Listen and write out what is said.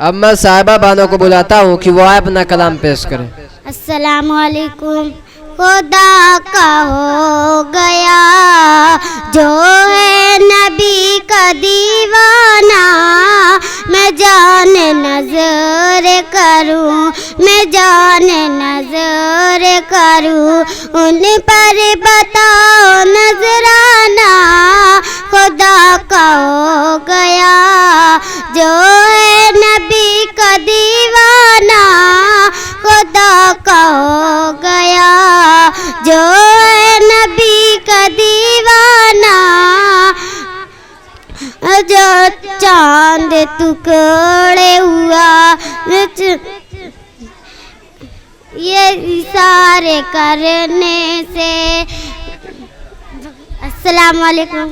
اب میں صاحبہ بانوں کو بلاتا ہوں کہ وہ اپنا کلام پیش کریں. السلام علیکم. خدا کا ہو گیا جو ہے نبی کا دیوانہ، میں جان نظر کروں، میں جان نظر کروں، ان پر بتاؤ نظرانہ. خدا کا ہو گیا جو ہے نبی کا دیوانہ، خدا کا ہو گیا جو ہے نبی کا دیوانہ. جو چاند ٹکڑے ہوا یہ اشارے کرنے سے. السلام علیکم.